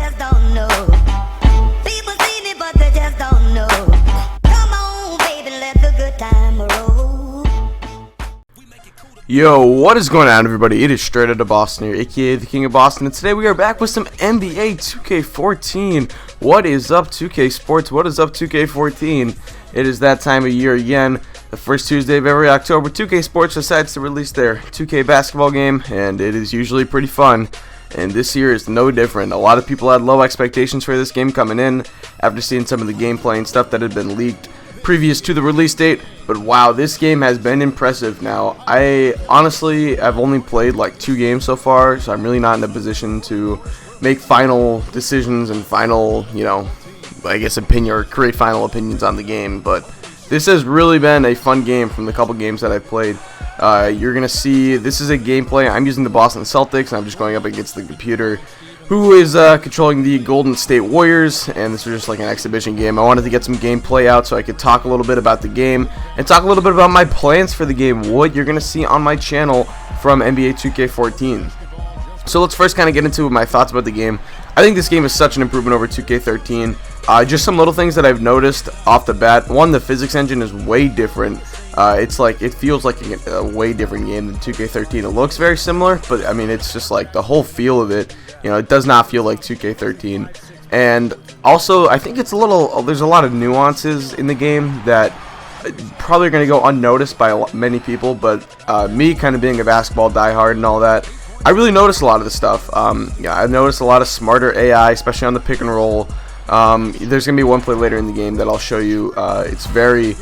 just don't know. People see me, but they just don't know. Come on, baby, let the good time roll. Yo, what is going on, everybody? It is Straight Outta Boston here, aka the King of Boston, and today we are back with some NBA 2K14. What is up, 2K Sports? What is up, 2K14? It is that time of year again. The first Tuesday of every October, 2K Sports decides to release their 2K basketball game, and it is usually pretty fun. And this year is no different. A lot of people had low expectations for this game coming in after seeing some of the gameplay and stuff that had been leaked previous to the release date. But wow, this game has been impressive. Now, I've only played like 2 games so far, so I'm really not in a position to make final decisions and final, opinion or create final opinions on the game. But this has really been a fun game from the couple games that I've played. You're going to see, this is a gameplay. I'm using the Boston Celtics, and I'm just going up against the computer, who is controlling the Golden State Warriors, and this is just like an exhibition game. I wanted to get some gameplay out so I could talk a little bit about the game, and talk a little bit about my plans for the game, what you're going to see on my channel from NBA 2K14. So let's first kind of get into my thoughts about the game. I think this game is such an improvement over 2K13. Just some little things that I've noticed off the bat. One, the physics engine is way different. It feels like a way different game than 2K13. It looks very similar, but I mean, it's just like the whole feel of it. It does not feel like 2K13. And also, I think there's a lot of nuances in the game that probably are going to go unnoticed by many people. But me, kind of being a basketball diehard and all that, I really noticed a lot of this stuff. I've noticed a lot of smarter AI, especially on the pick and roll. There's gonna be one play later in the game that I'll show you. It's a very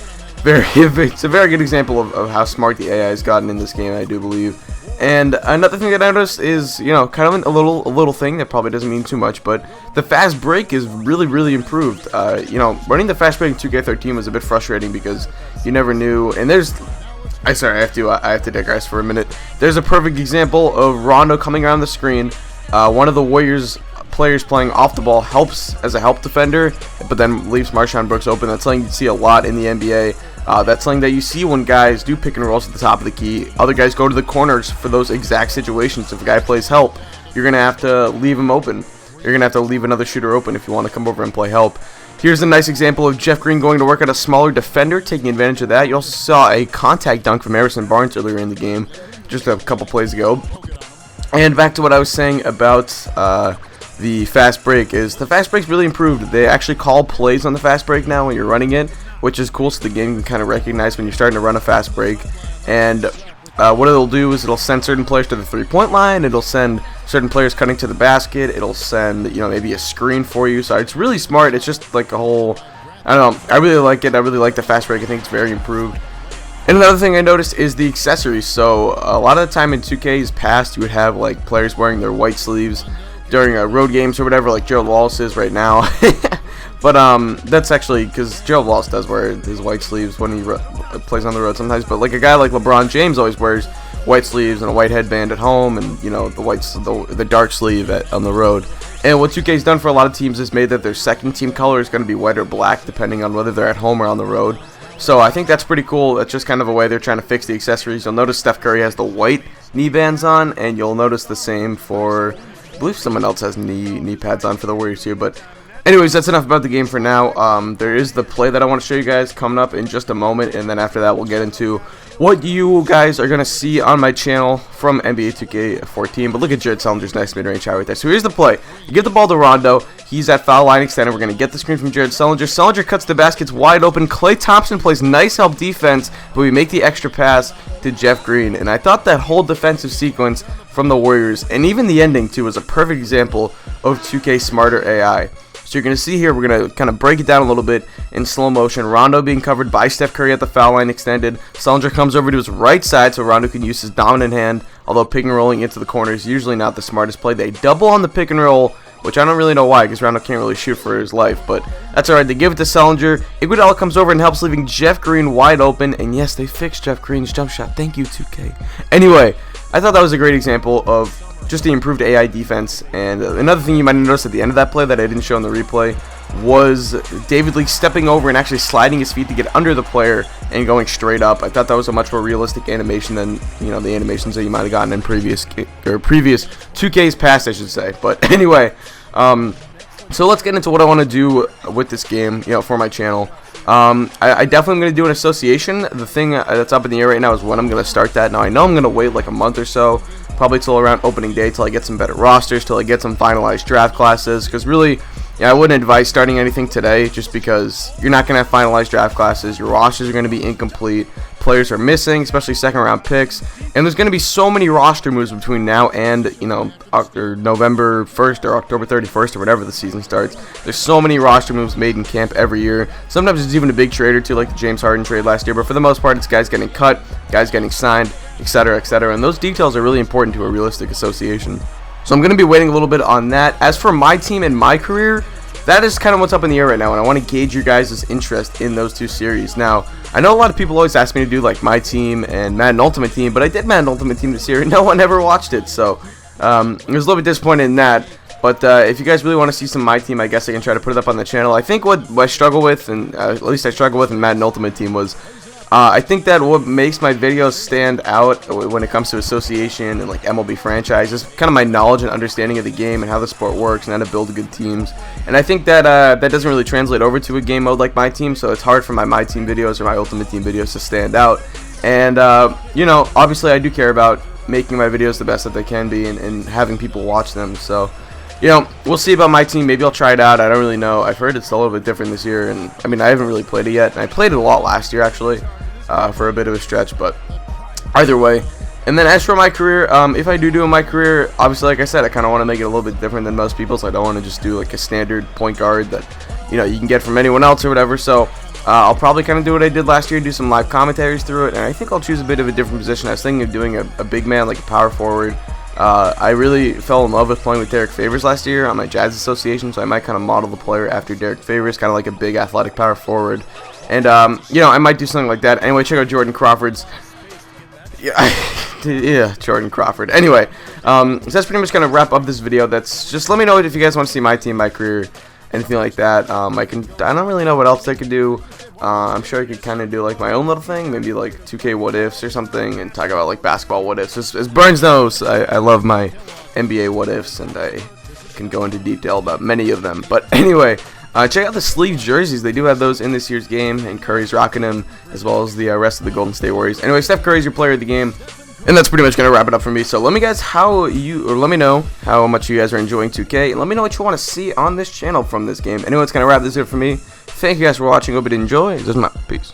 good example of how smart the AI has gotten in this game, I do believe. And another thing that I noticed is, kind of a little thing that probably doesn't mean too much, but the fast break is really improved. Running the fast break in 2K13 was a bit frustrating because you never knew. And I have to digress for a minute. There's a perfect example of Rondo coming around the screen. One of the Warriors players playing off the ball helps as a help defender, but then leaves Marshawn Brooks open. That's something you see a lot in the NBA. That's something that you see when guys do pick and rolls at the top of the key. Other guys go to the corners for those exact situations. If a guy plays help, you're going to have to leave him open. You're going to have to leave another shooter open if you want to come over and play help. Here's a nice example of Jeff Green going to work at a smaller defender, taking advantage of that. You also saw a contact dunk from Harrison Barnes earlier in the game, just a couple plays ago. And back to what I was saying about the fast break, is the fast break's really improved. They actually call plays on the fast break now when you're running it, which is cool, so the game can kind of recognize when you're starting to run a fast break. And what it'll do is it'll send certain players to the three-point line, it'll send certain players cutting to the basket, it'll send, maybe a screen for you. So it's really smart. It's just like a whole, I don't know, I really like it. I really like the fast break. I think it's very improved. And another thing I noticed is the accessories. So a lot of the time in 2K's past, you would have like players wearing their white sleeves during road games or whatever, like Gerald Wallace is right now. But that's actually because Gerald Wallace does wear his white sleeves when he plays on the road sometimes. But like a guy like LeBron James always wears white sleeves and a white headband at home, and the dark sleeve on the road. And what 2K's done for a lot of teams is made that their second team color is going to be white or black, depending on whether they're at home or on the road. So I think that's pretty cool. That's just kind of a way they're trying to fix the accessories. You'll notice Steph Curry has the white knee bands on, and you'll notice the same for, I believe someone else has knee pads on for the Warriors here. But anyways, that's enough about the game for now. There is the play that I want to show you guys coming up in just a moment, and then after that we'll get into what you guys are going to see on my channel from NBA 2K14. But look at Jared Sullinger's nice mid-range shot right there. So here's the play. You give the ball to Rondo. He's at foul line extended. We're going to get the screen from Jared Sullinger. Sullinger cuts the baskets wide open. Klay Thompson plays nice help defense, but we make the extra pass to Jeff Green. And I thought that whole defensive sequence from the Warriors, and even the ending too, was a perfect example of 2K smarter AI. So you're going to see here, we're going to kind of break it down a little bit in slow motion. Rondo being covered by Steph Curry at the foul line extended. Sullinger comes over to his right side so Rondo can use his dominant hand, although pick and rolling into the corner is usually not the smartest play. They double on the pick and roll, which I don't really know why, because Rondo can't really shoot for his life, but that's alright. They give it to Sullinger. Iguodala comes over and helps, leaving Jeff Green wide open, and yes, they fixed Jeff Green's jump shot. Thank you, 2K. Anyway, I thought that was a great example of just the improved AI defense. And another thing you might have noticed at the end of that play that I didn't show in the replay was David Lee stepping over and actually sliding his feet to get under the player and going straight up. I thought that was a much more realistic animation than, the animations that you might have gotten in previous 2Ks past, I should say. But anyway, So let's get into what I want to do with this game, for my channel. I definitely am going to do an association. The thing that's up in the air right now is when I'm going to start that. Now, I know I'm going to wait like a month or so, probably till around opening day, till I get some better rosters, till I get some finalized draft classes, because really, I wouldn't advise starting anything today, just because you're not going to have finalized draft classes, your rosters are going to be incomplete, players are missing, especially second round picks, and there's going to be so many roster moves between now and, November 1st or October 31st or whatever the season starts. There's so many roster moves made in camp every year. Sometimes it's even a big trade or two, like the James Harden trade last year, but for the most part, it's guys getting cut, guys getting signed, etc., etc., and those details are really important to a realistic association. So I'm going to be waiting a little bit on that. As for my team and my career, that is kind of what's up in the air right now, and I want to gauge your guys' interest in those two series. Now, I know a lot of people always ask me to do like my team and Madden Ultimate Team, but I did Madden Ultimate Team this year, and no one ever watched it, so I was a little bit disappointed in that. But if you guys really want to see some of my team, I guess I can try to put it up on the channel. I think what I struggle with, and at least I struggle with in Madden Ultimate Team, was I think that what makes my videos stand out when it comes to association and like MLB franchise is kind of my knowledge and understanding of the game and how the sport works and how to build good teams. And I think that that doesn't really translate over to a game mode like my team, so it's hard for my team videos or my Ultimate Team videos to stand out. And obviously I do care about making my videos the best that they can be and having people watch them. So we'll see about my team. Maybe I'll try it out. I don't really know. I've heard it's a little bit different this year, and I mean, I haven't really played it yet. And I played it a lot last year, actually, for a bit of a stretch, but either way. And then as for my career, if I do in my career, obviously, like I said, I kind of want to make it a little bit different than most people, so I don't want to just do like a standard point guard that, you can get from anyone else or whatever. So I'll probably kind of do what I did last year, do some live commentaries through it, and I think I'll choose a bit of a different position. I was thinking of doing a big man, like a power forward. I really fell in love with playing with Derek Favors last year on my Jazz Association, so I might kind of model the player after Derek Favors, kind of like a big athletic power forward. And, I might do something like that. Anyway, check out Jordan Crawford's. Yeah, Jordan Crawford. Anyway, so that's pretty much going to wrap up this video. Just let me know if you guys want to see my team, my career, anything like that. I don't really know what else I could do. I'm sure I could kind of do like my own little thing, maybe like 2K what ifs or something, and talk about like basketball what ifs. As Burns knows, I love my NBA what ifs, and I can go into detail about many of them. But anyway, check out the sleeve jerseys. They do have those in this year's game, and Curry's rocking them, as well as the rest of the Golden State Warriors. Anyway, Steph Curry's your player of the game. And that's pretty much going to wrap it up for me. So let me know how much you guys are enjoying 2K. And let me know what you want to see on this channel from this game. Anyway, it's going to wrap this up for me. Thank you guys for watching. Hope you did enjoy. This is my peace.